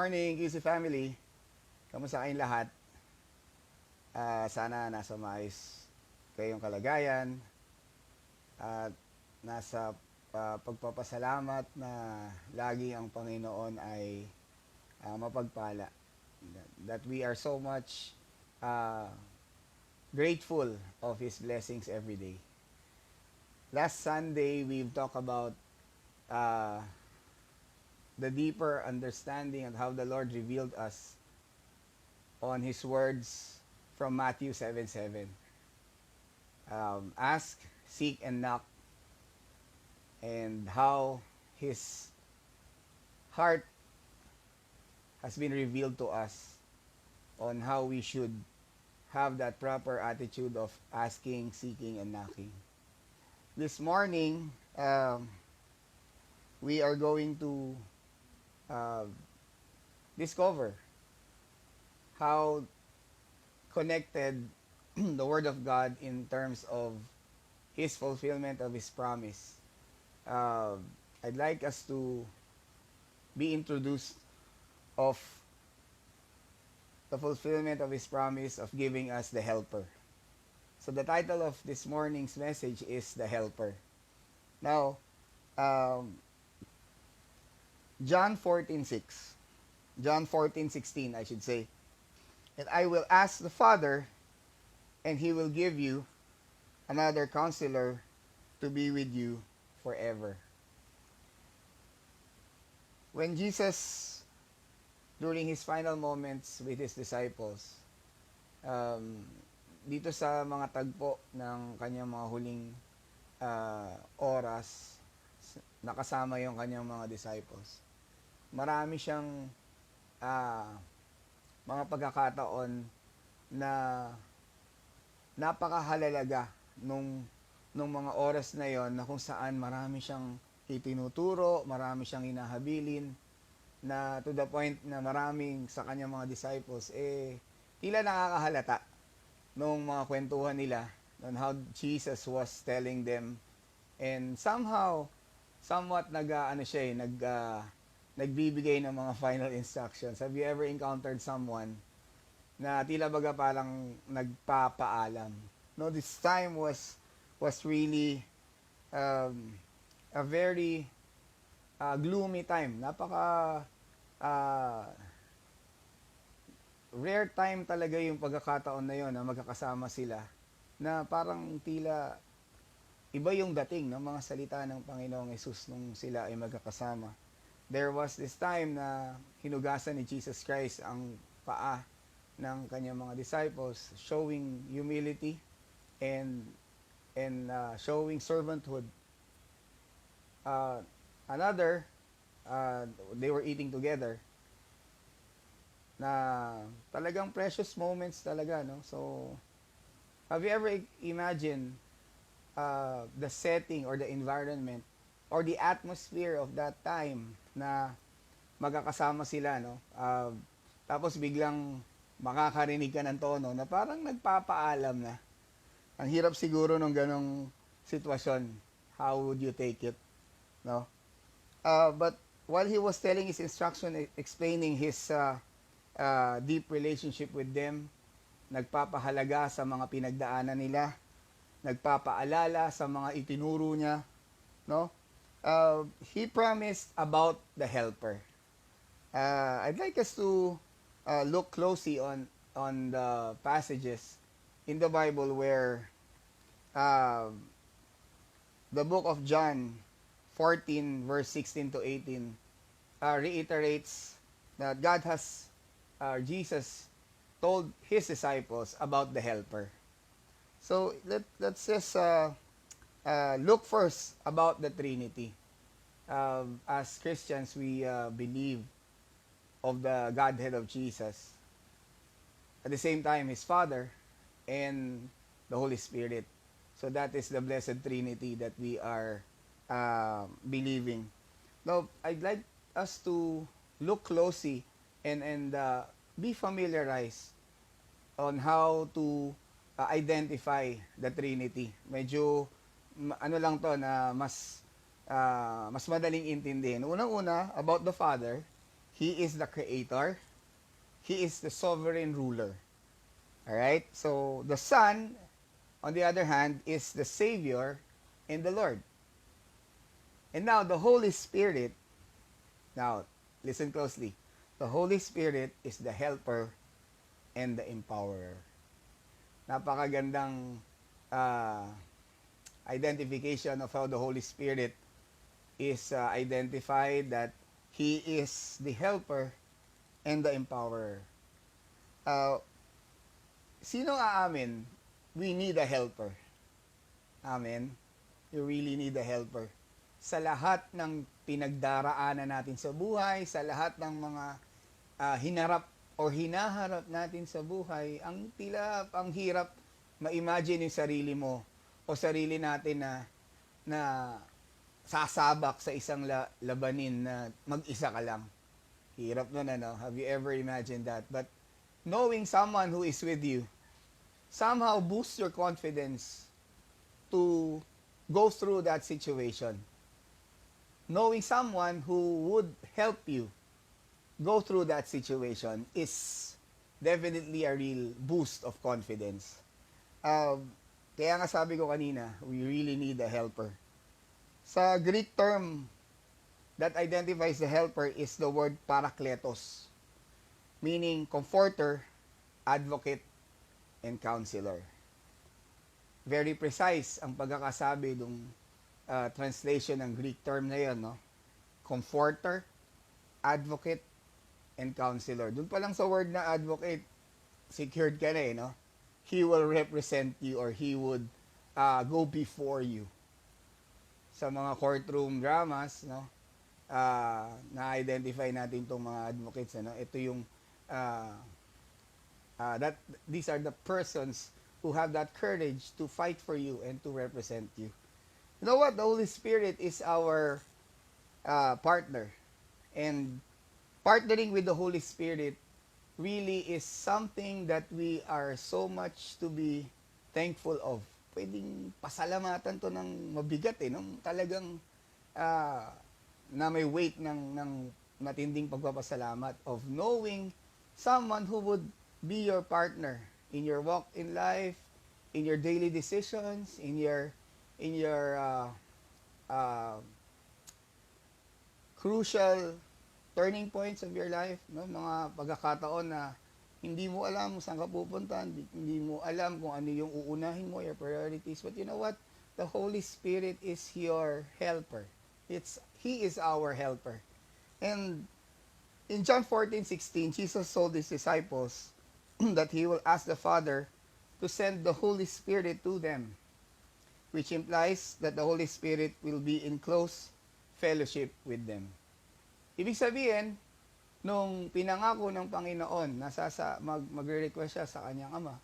Morning, QC family. Kamusta kayong lahat? Sana nasa maayos kayong kalagayan at nasa pagpapasalamat na lagi ang Panginoon ay mapagpala. That we are so much uh, grateful of His blessings every day. Last Sunday, we've talked about uh, the deeper understanding of how the Lord revealed us on His words from Matthew 7:7. Ask, seek, and knock, and how His heart has been revealed to us on how we should have that proper attitude of asking, seeking, and knocking. This morning, we are going to uh, discover how connected the Word of God in terms of His fulfillment of His promise. I'd like us to be introduced of the fulfillment of His promise of giving us the Helper. So the title of this morning's message is The Helper. Now, John 14:6. John 14:16, I should say. And I will ask the Father, and He will give you another counselor to be with you forever. When Jesus, during His final moments with His disciples, dito sa mga tagpo ng kanyang mga huling oras, nakasama yung kanyang mga disciples, marami siyang mga pagkakataon na napakahalalaga nung mga oras na yon, na kung saan marami siyang itinuturo, marami siyang hinahabilin, na to the point na maraming sa kanyang mga disciples tila nakakahalata nung mga kwentuhan nila on how Jesus was telling them, and somewhat nagbibigay ng mga final instructions. Have you ever encountered someone na tila baga parang nagpapaalam? No, this time was really a very gloomy time. Napaka rare time talaga yung pagkakataon na yon na magkakasama sila, na parang tila iba yung dating ng mga salita ng Panginoong Hesus nung sila ay magkakasama. There was this time na hinugasan ni Jesus Christ ang paa ng kanyang mga disciples, showing humility and showing servanthood. Another, they were eating together, na talagang precious moments talaga, no? So, have you ever imagined the setting or the environment or the atmosphere of that time na magkakasama sila, no? Tapos biglang makakarinig ka ng tono na parang nagpapaalam na. Ang hirap siguro nung ganong sitwasyon. How would you take it, no? But while he was telling his instruction, explaining his deep relationship with them, nagpapahalaga sa mga pinagdaanan nila, nagpapaalala sa mga itinuro niya, no? He promised about the Helper. I'd like us to look closely on the passages in the Bible where the book of John 14 verse 16 to 18 reiterates that Jesus told His disciples about the Helper. So let's just look first about the Trinity. As Christians, we believe of the Godhead of Jesus. At the same time, His Father and the Holy Spirit. So that is the Blessed Trinity that we are believing. Now, I'd like us to look closely and be familiarized on how to identify the Trinity. Medyo ano lang to na mas madaling intindihin. Unang-una, about the Father, He is the creator. He is the sovereign ruler. All right? So the Son, on the other hand, is the Savior and the Lord. And now the Holy Spirit, now listen closely. The Holy Spirit is the helper and the empowerer. Napakagandang uh, identification of how the Holy Spirit is identified, that He is the helper and the empowerer. Uh, Sino aamin? We need a helper. Amen. You really need a helper. Sa lahat ng pinagdaraanan natin sa buhay, sa lahat ng mga hinarap o hinaharap natin sa buhay, ang hirap ma-imagine yung sarili mo o sarili natin na sasabak sa isang labanin na mag-isa ka lang. Hirap nun, ano? Have you ever imagined that? But knowing someone who is with you somehow boosts your confidence to go through that situation. Knowing someone who would help you go through that situation is definitely a real boost of confidence. Kaya nga sabi ko kanina, we really need a helper. Sa Greek term that identifies the helper is the word parakletos, meaning comforter, advocate, and counselor. Very precise ang pagkakasabi ng translation ng Greek term na yun, no? Comforter, advocate, and counselor. Doon pa lang sa word na advocate, secured ka na eh, no? He will represent you, or he would go before you. Sa mga courtroom dramas, no? Na-identify natin itong mga advocates, ano? Ito yung these are the persons who have that courage to fight for you and to represent you. You know what? The Holy Spirit is our partner. And partnering with the Holy Spirit really is something that we are so much to be thankful of. Pwedeng pasalamatan to ng mabigat eh. Nung talagang na may weight ng matinding pagpapasalamat of knowing someone who would be your partner in your walk in life, in your daily decisions, in your crucial turning points of your life, no? Mga pagkakataon na hindi mo alam saan ka pupunta, hindi mo alam kung ano yung uunahin mo, your priorities. But you know what? The Holy Spirit is your helper. He is our helper. And in John 14:16, Jesus told his disciples that he will ask the Father to send the Holy Spirit to them, which implies that the Holy Spirit will be in close fellowship with them. Ibig sabihin, nung pinangako ng Panginoon, magre-request siya sa kanyang ama,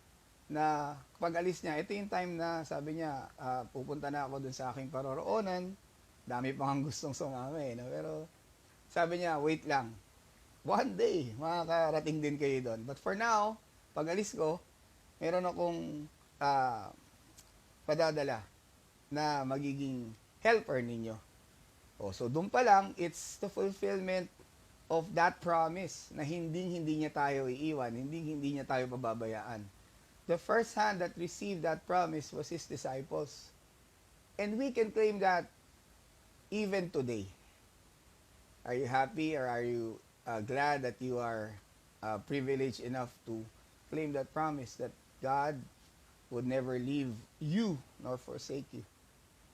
na pag alis niya, ito yung time na sabi niya, pupunta na ako dun sa aking paroroonan, dami pang gustong sumama eh, no? Pero sabi niya, wait lang, one day, makakarating din kayo doon. But for now, pag alis ko, meron akong padadala na magiging helper ninyo. So doon pa lang, it's the fulfillment of that promise na hindi niya tayo iiwan, hindi niya tayo pababayaan. The first hand that received that promise was His disciples. And we can claim that even today. Are you happy, or are you glad that you are privileged enough to claim that promise that God would never leave you nor forsake you?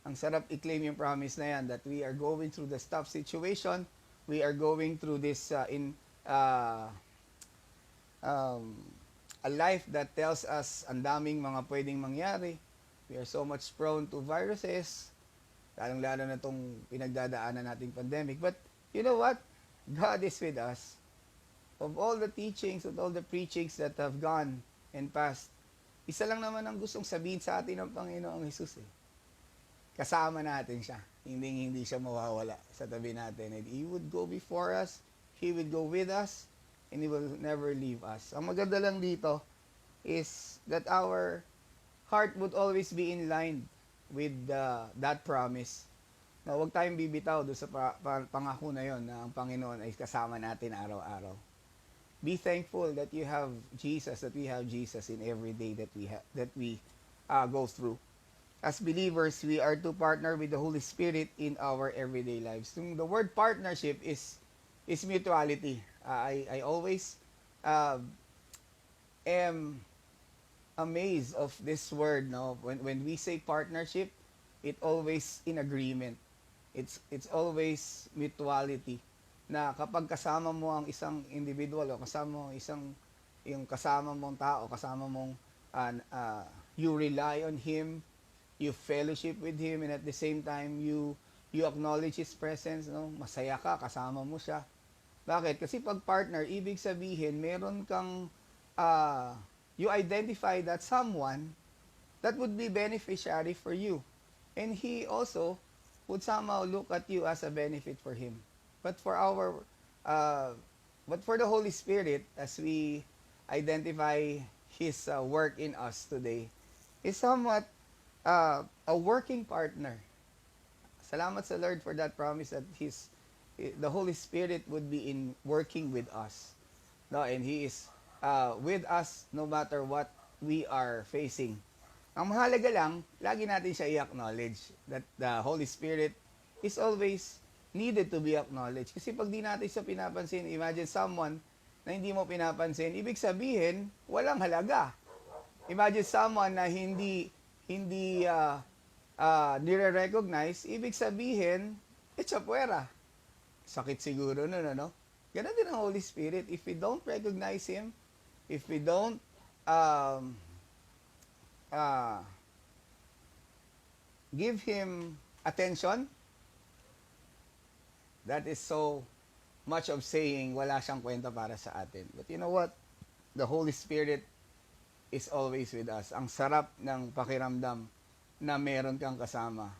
Ang sarap i-claim yung promise na yan, that we are going through the tough situation, we are going through this a life that tells us ang daming mga pwedeng mangyari. We are so much prone to viruses, lalong-lalo na itong pinagdadaanan nating pandemic. But you know what? God is with us. Of all the teachings, of all the preachings that have gone and passed, isa lang naman ang gustong sabihin sa atin ng Panginoong Jesus eh. Kasama natin siya. Hindi siya mawawala sa tabi natin. And He would go before us, He would go with us, and He will never leave us. Ang maganda lang dito is that our heart would always be in line with that promise. Na huwag tayong bibitaw doon sa pangako na yon na ang Panginoon ay kasama natin araw-araw. Be thankful that you have Jesus, that we have Jesus in every day that we go through. As believers, we are to partner with the Holy Spirit in our everyday lives. The word partnership is mutuality. I always am amazed of this word. No, when we say partnership, it always in agreement. It's always mutuality. Na kapag kasama mo ang isang individual o kasama mo yung kasama mong tao, kasama mong you rely on him, you fellowship with him, and at the same time you acknowledge his presence, no? Masaya ka kasama mo siya. Bakit? Kasi pag partner, ibig sabihin meron kang you identify that someone that would be beneficiary for you, and he also would somehow look at you as a benefit for him. But for the Holy Spirit, as we identify His work in us today, is somewhat a working partner. Salamat sa Lord for that promise that the Holy Spirit would be in working with us, no, and He is with us no matter what we are facing. Ang mahalaga lang, lagi natin siya i-acknowledge that the Holy Spirit is always needed to be acknowledged. Kasi pag di natin siya pinapansin, imagine someone na hindi mo pinapansin, ibig sabihin, walang halaga. Imagine someone na hindi nire-recognize, ibig sabihin, puwera. Sakit siguro nun, ano? Ganun din ang Holy Spirit. If we don't recognize Him, if we don't give Him attention, that is so much of saying wala siyang kwenta para sa atin. But you know what? The Holy Spirit is always with us. Ang sarap ng pakiramdam na meron kang kasama.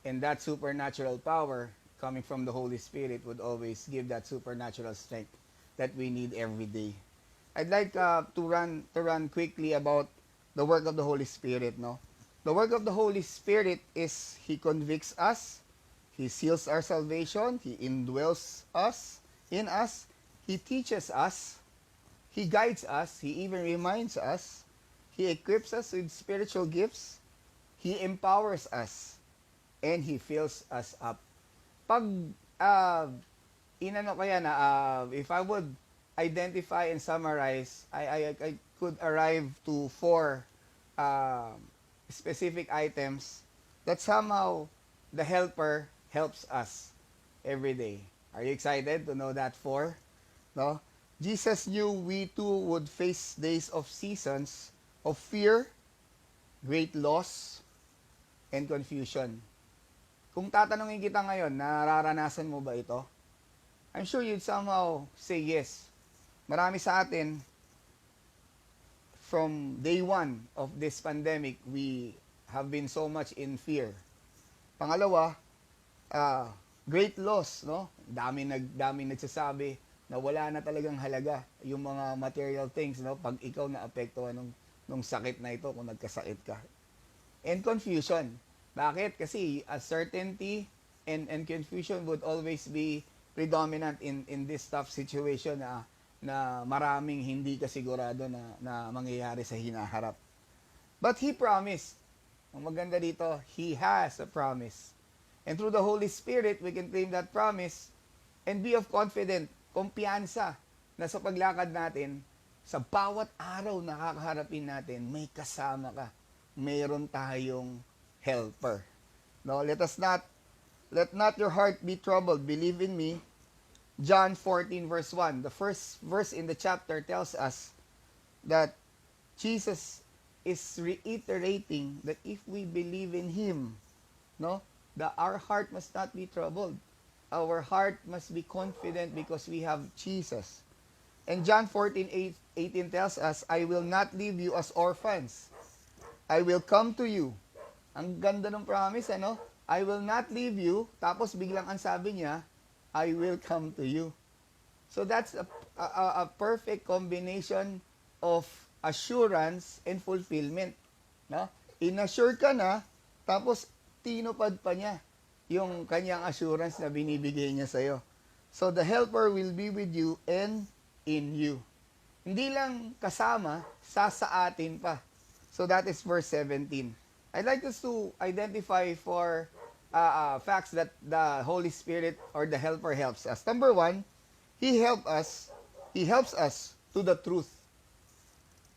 And that supernatural power coming from the Holy Spirit would always give that supernatural strength that we need every day. I'd like to run quickly about the work of the Holy Spirit, no? The work of the Holy Spirit is He convicts us, He seals our salvation, He indwells us, in us, He teaches us, He guides us, He even reminds us, He equips us with spiritual gifts, He empowers us, and He fills us up. Pag inano kaya na if I would identify and summarize, I could arrive to 4 specific items that somehow the helper helps us every day. Are you excited to know that 4? No? Jesus knew we too would face days of seasons of fear, great loss, and confusion. Kung tatanungin kita ngayon, nararanasan mo ba ito? I'm sure you'd somehow say yes. Marami sa atin, from day 1 of this pandemic, we have been so much in fear. Pangalawa, great loss, no? Daming nagsasabi na wala na talagang halaga yung mga material things, no? Pag ikaw naapektuhan nung sakit na ito, kung nagkasakit ka. And confusion. Bakit? Kasi uncertainty and confusion would always be predominant in this tough situation na maraming hindi kasigurado na mangyayari sa hinaharap. But He promised. Ang maganda dito, He has a promise. And through the Holy Spirit, we can claim that promise and be of confident, kumpiyansa na sa paglakad natin, sa bawat araw na kakaharapin natin, may kasama ka. Mayroon tayong helper. No, let not your heart be troubled. Believe in me. John 14 verse 1. The first verse in the chapter tells us that Jesus is reiterating that if we believe in Him, no, that our heart must not be troubled. Our heart must be confident because we have Jesus. And John 14:18 tells us, I will not leave you as orphans. I will come to you. Ang ganda ng promise, ano? I will not leave you. Tapos biglang ang sabi niya, I will come to you. So that's a perfect combination of assurance and fulfillment. No? In-assure ka na, tapos tinupad pa niya yung kanyang assurance na binibigay niya sa'yo. So, the helper will be with you and in you. Hindi lang kasama, sa atin pa. So, that is verse 17. I'd like us to identify for facts that the Holy Spirit or the helper helps us. Number one, He helps us to the truth.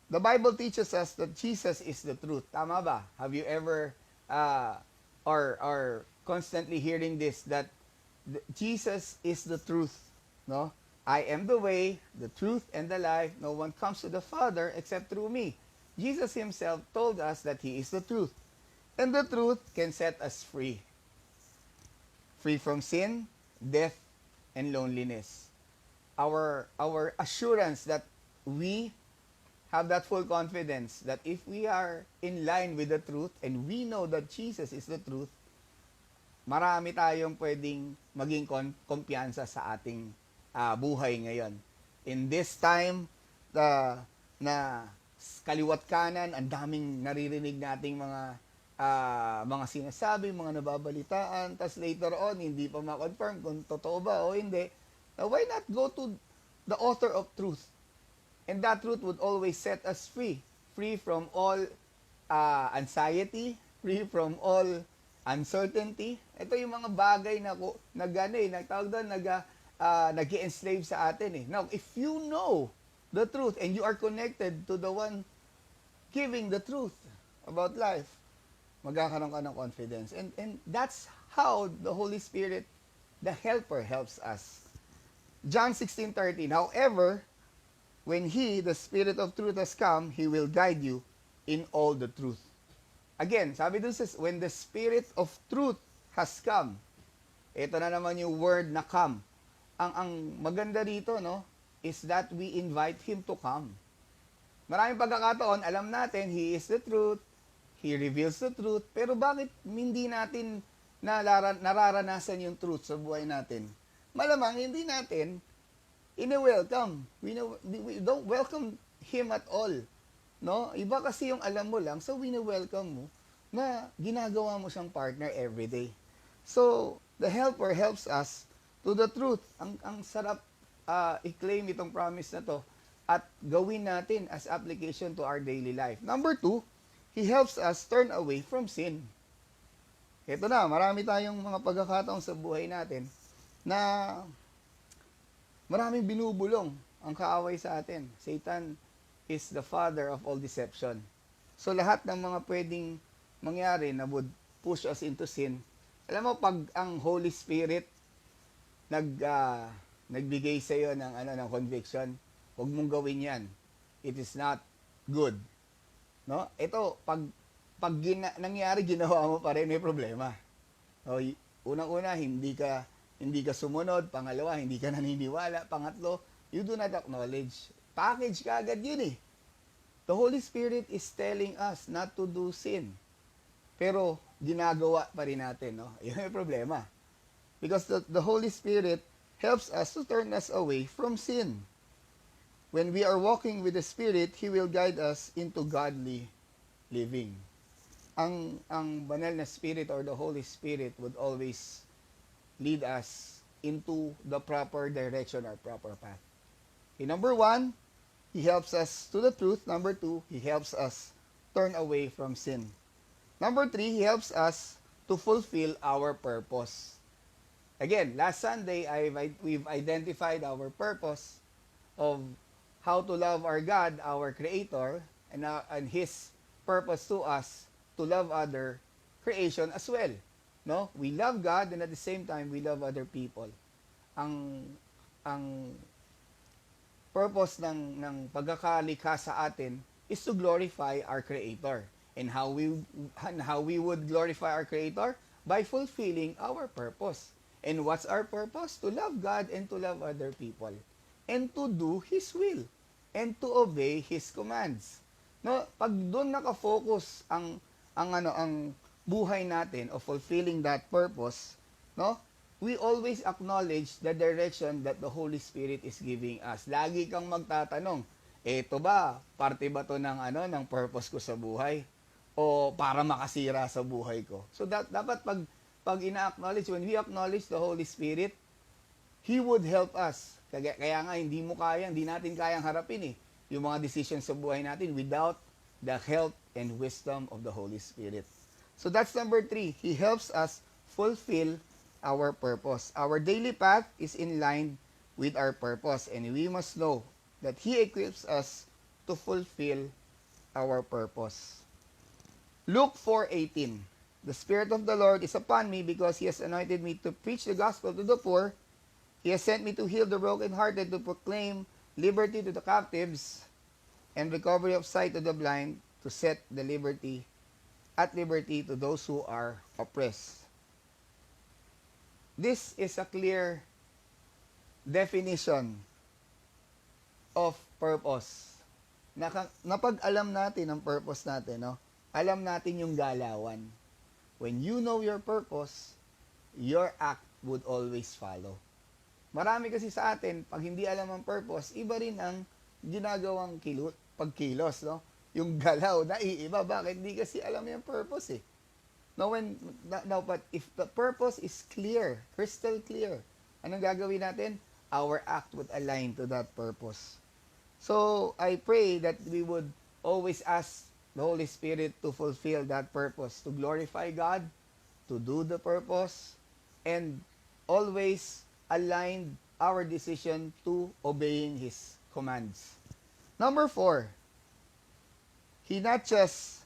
The Bible teaches us that Jesus is the truth. Tama ba? Have you ever or constantly hearing this that Jesus is the truth, no? I am the way, the truth, and the life. No one comes to the Father except through me. Jesus himself told us that he is the truth. And the truth can set us free. Free from sin, death, and loneliness. Our assurance that we have that full confidence that if we are in line with the truth and we know that Jesus is the truth, marami tayong pwedeng maging kumpiyansa sa ating buhay ngayon. In this time, na kaliwat kanan, ang daming naririnig nating mga sinasabi, mga nababalitaan, tas later on, hindi pa ma-confirm kung totoo ba o hindi. Now, why not go to the author of truth? And that truth would always set us free. Free from all anxiety, free from all uncertainty. Ito yung mga bagay na nagtawag doon, nag-enslave sa atin eh. Now, if you know the truth and you are connected to the one giving the truth about life, magkakaroon ka ng confidence. And that's how the Holy Spirit, the helper, helps us. John 16:13, however, when He, the Spirit of truth, has come, He will guide you in all the truth. Again, sabi doon says, when the Spirit of truth has come, ito na naman yung word na come. Ang maganda rito, no, is that we invite Him to come. Maraming pagkakataon, alam natin, He is the truth, He reveals the truth, pero bakit hindi natin nararanasan yung truth sa buhay natin? Malamang hindi natin welcome. We don't welcome Him at all. No? Iba kasi yung alam mo lang, so welcome mo na ginagawa mo siyang partner every day. So, the helper helps us to the truth. Ang sarap i-claim itong promise na to at gawin natin as application to our daily life. Number 2, He helps us turn away from sin. Ito na, marami tayong mga pagkakataon sa buhay natin na maraming binubulong ang kaaway sa atin. Satan is the father of all deception. So lahat ng mga pwedeng mangyari na would push us into sin, alam mo, pag ang Holy Spirit nagbigay sa iyo ng conviction, huwag mong gawin yan. It is not good. No? Ito, pag nangyari, ginawa mo pa rin, may problema. O, unang-una, hindi ka sumunod. Pangalawa, hindi ka naniniwala. Pangatlo, you do not acknowledge. Package ka agad yun eh. The Holy Spirit is telling us not to do sin. Pero, ginagawa pa rin natin, no? Yun yung problema. Because the Holy Spirit helps us to turn us away from sin. When we are walking with the Spirit, He will guide us into godly living. Ang banal na Spirit or the Holy Spirit would always lead us into the proper direction or proper path. Okay, number 1, He helps us to the truth. Number 2, He helps us turn away from sin. Number 3, He helps us to fulfill our purpose. Again, last Sunday, we've identified our purpose of how to love our God, our Creator, and His purpose to us to love other creation as well. No? We love God and at the same time we love other people. Ang purpose ng pagkakalikha sa atin is to glorify our Creator. And how we would glorify our Creator? By fulfilling our purpose. And what's our purpose? To love God and to love other people. And to do His will. And to obey His commands. No, pag doon nakafocus ang buhay natin of fulfilling that purpose, no? We always acknowledge the direction that the Holy Spirit is giving us. Lagi kang magtatanong, eto ba, parte ba to ng purpose ko sa buhay? O para makasira sa buhay ko? So dapat pag ina-acknowledge, when we acknowledge the Holy Spirit, He would help us. Kaya nga, hindi natin kayang harapin yung mga decisions sa buhay natin without the help and wisdom of the Holy Spirit. So that's number 3. He helps us fulfill our purpose. Our daily path is in line with our purpose, and we must know that He equips us to fulfill our purpose. Luke 4:18. The Spirit of the Lord is upon me because He has anointed me to preach the gospel to the poor. He has sent me to heal the brokenhearted, to proclaim liberty to the captives and recovery of sight to the blind, to set the at liberty to those who are oppressed. This is a clear definition of purpose. Napag alam natin ang purpose natin, no? Alam natin yung galawan. When you know your purpose, your act would always follow. Marami kasi sa atin, pag hindi alam ang purpose, iba rin ang ginagawang pagkilos, no? Yung galaw, naiiba. Bakit? Hindi kasi alam yung purpose, eh. Now, but if the purpose is clear, crystal clear, anong gagawin natin? Our act would align to that purpose. So, I pray that we would always ask the Holy Spirit to fulfill that purpose, to glorify God, to do the purpose, and always align our decision to obeying His commands. Number 4, He not just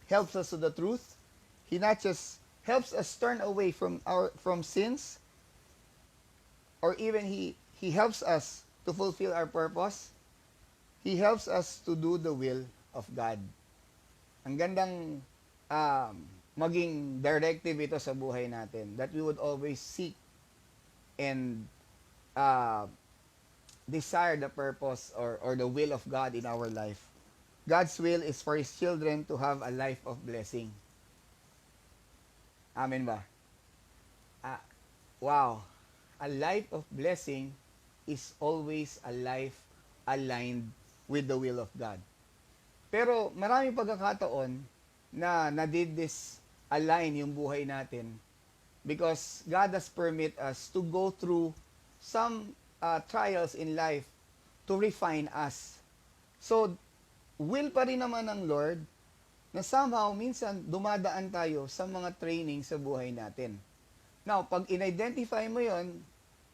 helps us to the truth, He not just helps us turn away from sins, or even He helps us to fulfill our purpose. He helps us to do the will of God. Ang gandang maging directive ito sa buhay natin, that we would always seek and desire the purpose or the will of God in our life. God's will is for His children to have a life of blessing. Amen ba? Wow. A life of blessing is always a life aligned with the will of God. Pero maraming pagkakataon na align yung buhay natin because God has permit us to go through some trials in life to refine us. So, will pa rin naman ng Lord na somehow minsan dumadaan tayo sa mga training sa buhay natin. Now, pag in-identify mo yon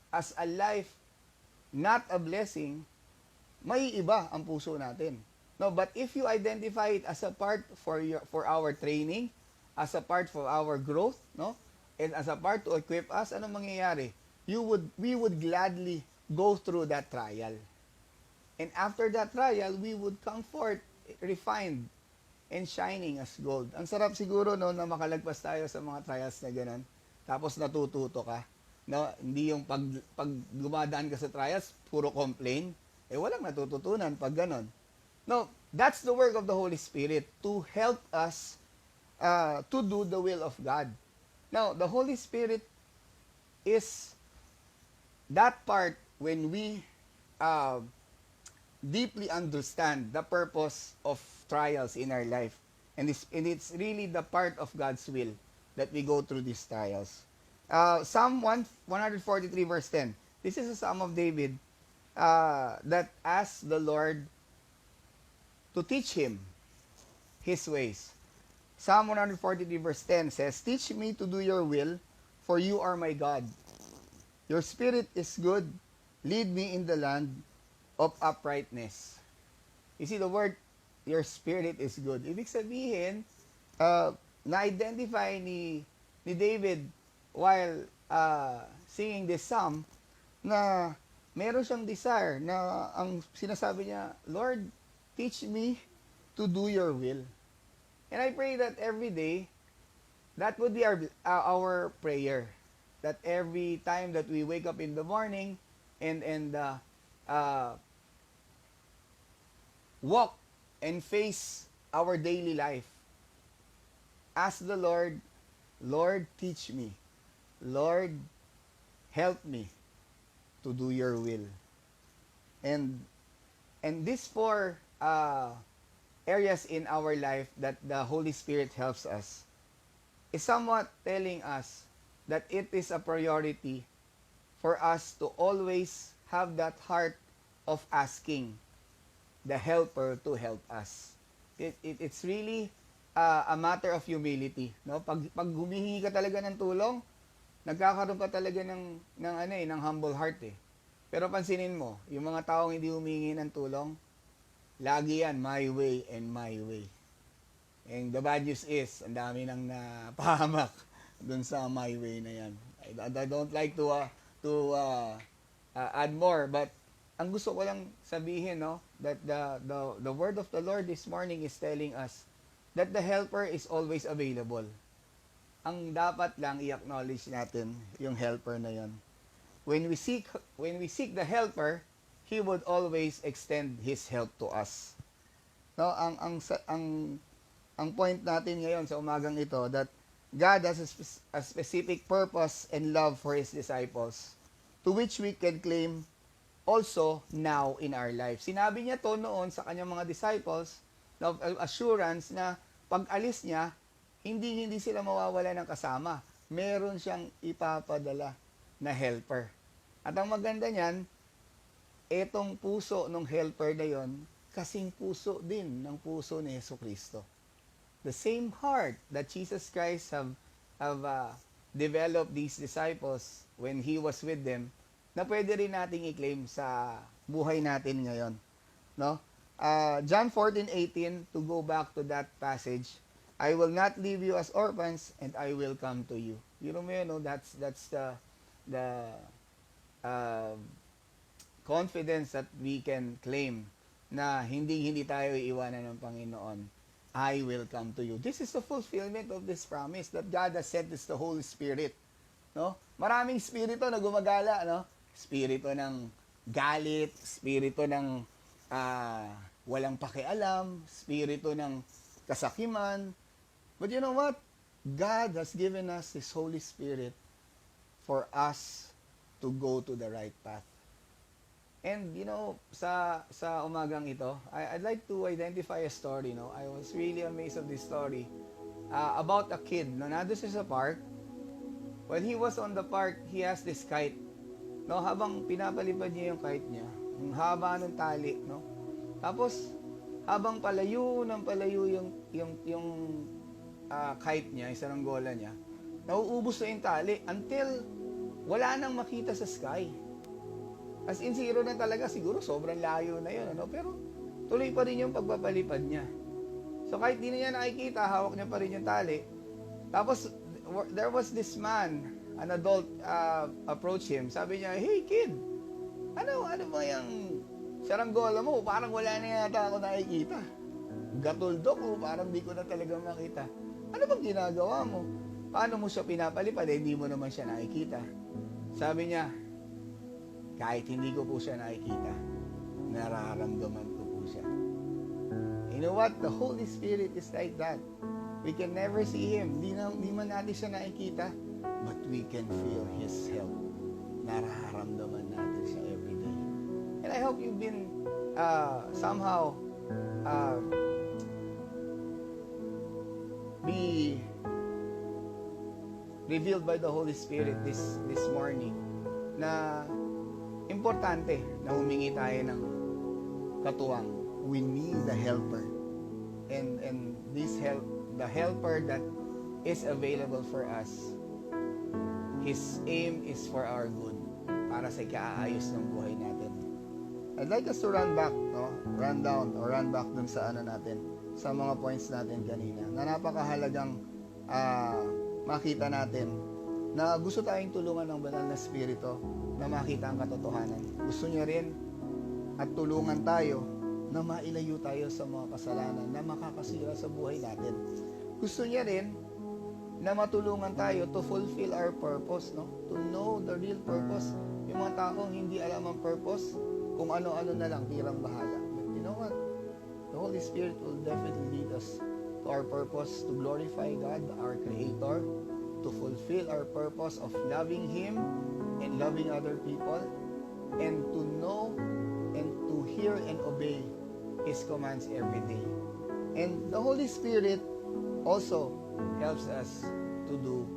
as a life not a blessing, may iba ang puso natin. No, but if you identify it as a part for our training, as a part for our growth, no, and as a part to equip us, anong mangyayari? We would gladly go through that trial. And after that trial, we would come forth refined and shining as gold. Ang sarap siguro, no, na makalagpas tayo sa mga trials na ganun. Tapos natututo ka. No, hindi yung pag dumadaan ka sa trials, puro complain. Walang natututunan pag ganun. No, that's the work of the Holy Spirit to help us to do the will of God. Now, the Holy Spirit is that part when we deeply understand the purpose of trials in our life. And it's really the part of God's will that we go through these trials. Psalm 143 verse 10. This is a Psalm of David that asked the Lord to teach him His ways. Psalm 143 verse 10 says, "Teach me to do your will, for you are my God. Your spirit is good. Lead me in the land of uprightness." You see the word, your spirit is good. Ibig sabihin, na-identify ni David while singing this psalm na meron siyang desire na ang sinasabi niya, "Lord, teach me to do your will." And I pray that every day, that would be our prayer. That every time that we wake up in the morning and walk and face our daily life, ask the Lord, "Lord, teach me. Lord, help me to do your will." And these 4 areas in our life that the Holy Spirit helps us. is somewhat telling us that it is a priority for us to always have that heart of asking the helper to help us. It's really a matter of humility, no? Pag humihingi ka talaga ng tulong, nagkakaroon ka talaga ng humble heart eh. Pero pansinin mo, yung mga taong hindi humingi ng tulong, lagi yan, my way and my way. And the bad news is, ang dami nang napahamak dun sa my way na yan. I don't like to add more, but ang gusto ko lang sabihin, no, that the word of the Lord this morning is telling us that the helper is always available. Ang dapat lang i-acknowledge natin yung helper na yon. When we seek the helper, he would always extend his help to us. No, ang point natin ngayon sa umagang ito, that God has a specific purpose and love for his disciples, to which we can claim also now in our life. Sinabi niya to noon sa kanyang mga disciples, of assurance na pag alis niya, hindi sila mawawala ng kasama. Meron siyang ipapadala na helper. At ang maganda niyan, etong puso ng helper na yon, kasing puso din ng puso ni Jesucristo. The same heart that Jesus Christ have developed these disciples when He was with them, na pwede rin nating i-claim sa buhay natin ngayon. No? John 14:18, to go back to that passage, I will not leave you as orphans, and I will come to you. You know, that's the confidence that we can claim na hindi tayo iiwanan ng Panginoon. I will come to you. This is the fulfillment of this promise that God has sent us the Holy Spirit. No? Maraming spirito na gumagala, no? Spirito ng galit, spirito ng walang pakialam, spirito ng kasakiman. But you know what? God has given us His Holy Spirit for us to go to the right path. And you know, sa umagang ito, I'd like to identify a story. No, I was really amazed of this story about a kid. No, nandun siya sa park. When he was on the park, he has this kite. No, habang pinapalipad niya yung kite niya, yung haba ng tali, no. Tapos habang palayo yung kite niya, yung saranggola niya, nauubos na yung tali until wala nang makita sa sky. As in, zero na talaga. Siguro sobrang layo na yun. Ano? Pero tuloy pa rin yung pagpapalipad niya. So kahit di na niya nakikita, hawak niya pa rin yung tali. Tapos, there was this man, an adult, approached him. Sabi niya, hey kid, ano ba yung saranggola mo? Parang wala na yata ako nakikita. Gatuldok ko, parang di ko na talaga makita. Ano bang ginagawa mo? Paano mo siya pinapalipad? Hindi mo naman siya nakikita. Sabi niya, kahit hindi ko po siya nakikita, nararamdaman ko po siya. You know what? The Holy Spirit is like that. We can never see Him. Di man natin siya nakikita, but we can feel His help. Nararamdaman natin siya every day. And I hope you've been somehow be revealed by the Holy Spirit this morning na importante na humingi tayo ng katuwang. We need the helper. And the helper that is available for us, His aim is for our good, para sa ikaayos ng buhay natin. I'd like us to run back dun sa natin, sa mga points natin kanina, na napakahalagang makita natin na gusto tayong tulungan ng banal na spirito na makita ang katotohanan. Gusto niya rin at tulungan tayo na mailayo tayo sa mga kasalanan na makakasira sa buhay natin. Gusto niya rin na matulungan tayo to fulfill our purpose, no? To know the real purpose. Yung mga taong hindi alam ang purpose, kung ano-ano na lang, tirang bahala. But you know what? The Holy Spirit will definitely lead us to our purpose, to glorify God, our Creator, to fulfill our purpose of loving Him and loving other people, and to know and to hear and obey His commands every day. And the Holy Spirit also helps us to do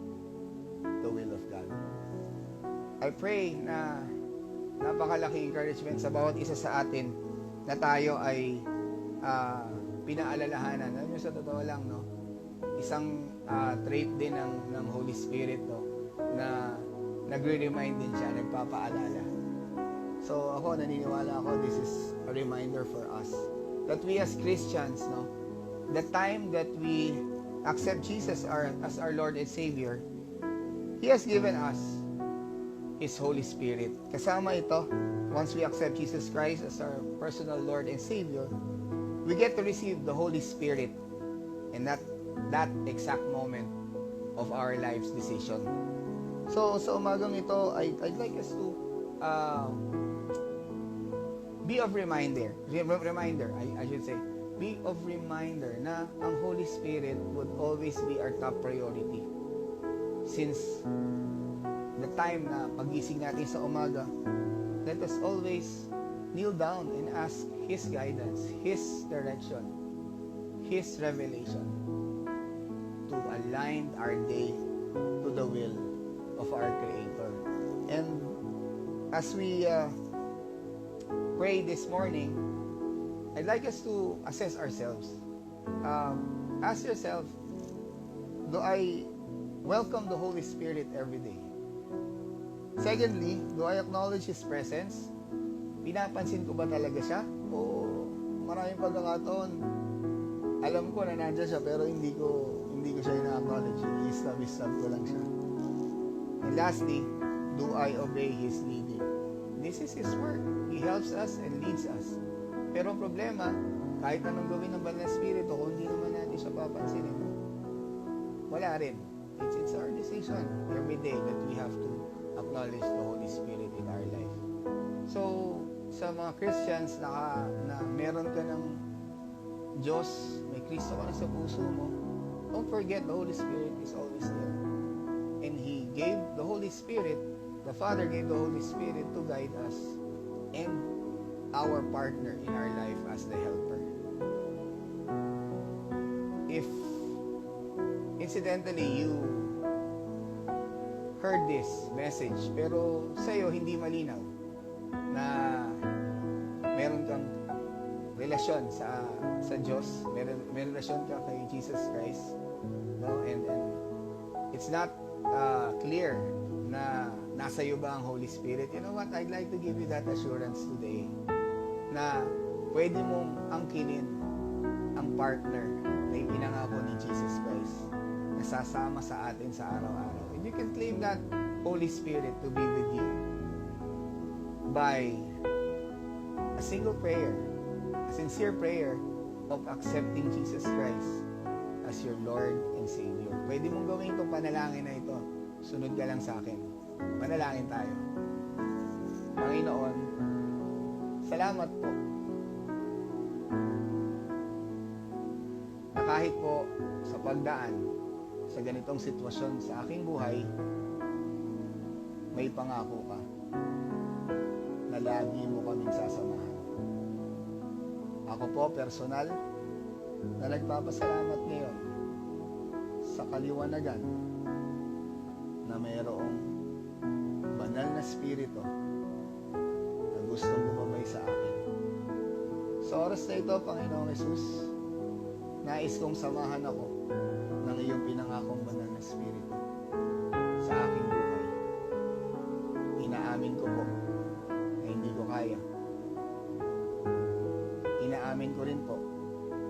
the will of God. I pray na napakalaking encouragement sa bawat isa sa atin na tayo ay pinaalalahanan. Alam nyo, sa totoo lang, no? Isang trait din ng Holy Spirit, no? Na nagre-remind din siya, nagpapaalala. So ako, naniniwala ako, this is a reminder for us that we as Christians, no, the time that we accept Jesus as our Lord and Savior, He has given us His Holy Spirit. Kasama ito, once we accept Jesus Christ as our personal Lord and Savior, we get to receive the Holy Spirit in that exact moment of our life's decision. So sa umagang ito, I'd like us to be of reminder, I should say, be of reminder na ang Holy Spirit would always be our top priority. Since the time na pagising natin sa umaga, let us always kneel down and ask His guidance, His direction, His revelation to align our day to the will of our Creator. And as we pray this morning, I'd like us to assess ourselves. Ask yourself, do I welcome the Holy Spirit every day? Secondly, do I acknowledge His presence? Pinapansin ko ba talaga siya? O maraming pagkakataon, alam ko na nandiyan siya pero hindi ko siya ina-acknowledge. I-stab ko lang siya. And lastly, do I obey His leading? This is His work. He helps us and leads us. Pero ang problema, kahit anong gawin ng Banal na Espiritu, kung hindi naman natin siya papansinin, wala rin. It's our decision every day that we have to acknowledge the Holy Spirit in our life. So, sa mga Christians na meron ka ng Diyos, may Kristo ka na sa puso mo, don't forget the Holy Spirit is always there. And He gave the Holy Spirit, the Father gave the Holy Spirit to guide us and our partner in our life as the helper. If incidentally you heard this message pero sa'yo hindi malinaw na meron kang relasyon sa Diyos, may relasyon ka kay Jesus Christ, no? And it's not clear na nasa iyo ba ang Holy Spirit, you know what, I'd like to give you that assurance today na pwede mong angkinin ang partner na ipinangako ni Jesus Christ na sasama sa atin sa araw-araw. And you can claim that Holy Spirit to be with you by a single prayer, a sincere prayer of accepting Jesus Christ as your Lord and Savior. Pwede mong gawin itong panalangin na ito. Sunod ka lang sa akin. Manalangin tayo. Panginoon, salamat po na kahit po sa pagdaan sa ganitong sitwasyon sa aking buhay, may pangako ka na lagi mo kaming sasamahan. Ako po, personal, na nagpapasalamat ngayon sa kaliwanagan na mayroong banal na spirito na gustong bumabay sa akin. Sa oras na ito, Panginoong Jesus, nais kong samahan ako ng iyong pinangakong banal na spirito sa aking buhay. Inaamin ko po na hindi ko kaya. Inaamin ko rin po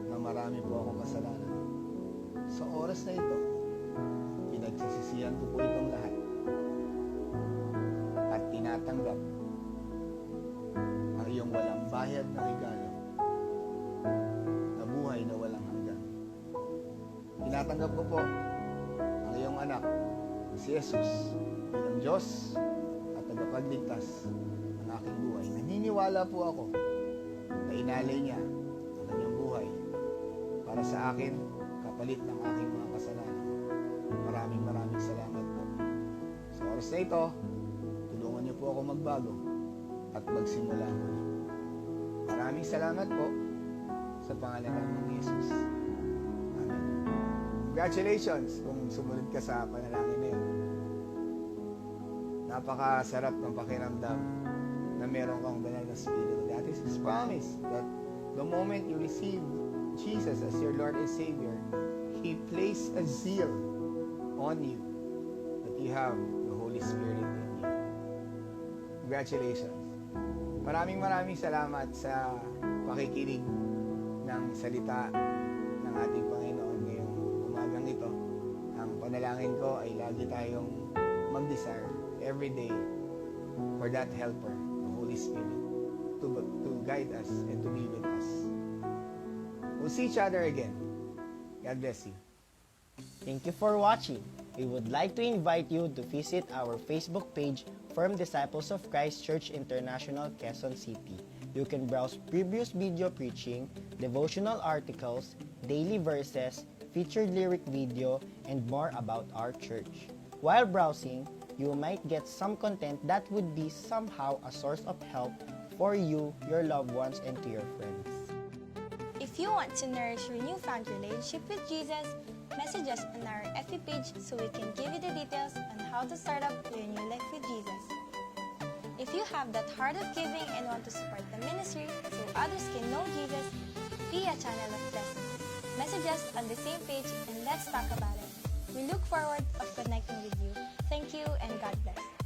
na marami po akong kasalanan. Sa oras na ito, pinagsisisihan ko po itong lahat at tinatanggap ang iyong walang bayad na regalo na buhay na walang hanggan. Tinatanggap ko po ang iyong anak, si Jesus, bilang Diyos at tagapagligtas ng aking buhay. Naniniwala po ako na inalay niya ang kanyang buhay para sa akin, kapalit ng aking mga kasalanan. Maraming salamat po. Sa oras na ito, tulungan niyo po ako magbago at magsimula muli. Maraming salamat po sa pangalan ng Jesus. Amen. Congratulations kung sumunod ka sa panalangin na yun. Napakasarap ng pakiramdam na meron kang banal na Espiritu. That is His promise that the moment you receive Jesus as your Lord and Savior, He placed a zeal on you that you have the Holy Spirit in you. Congratulations. Maraming salamat sa pakikinig ng salita ng ating Panginoon ngayong umagang ito. Ang panalangin ko ay lagi tayong mag-desire every day for that helper, the Holy Spirit, to guide us and to be with us. We'll see each other again. God bless you. Thank you for watching. We would like to invite you to visit our Facebook page, Firm Disciples of Christ Church International, Quezon City. You can browse previous video preaching, devotional articles, daily verses, featured lyric video, and more about our church. While browsing, you might get some content that would be somehow a source of help for you, your loved ones, and to your friends. If you want to nourish your newfound relationship with Jesus, message us on our FB page so we can give you the details on how to start up your new life with Jesus. If you have that heart of giving and want to support the ministry so others can know Jesus, be a channel of blessing. Message us on the same page and let's talk about it. We look forward of connecting with you. Thank you and God bless.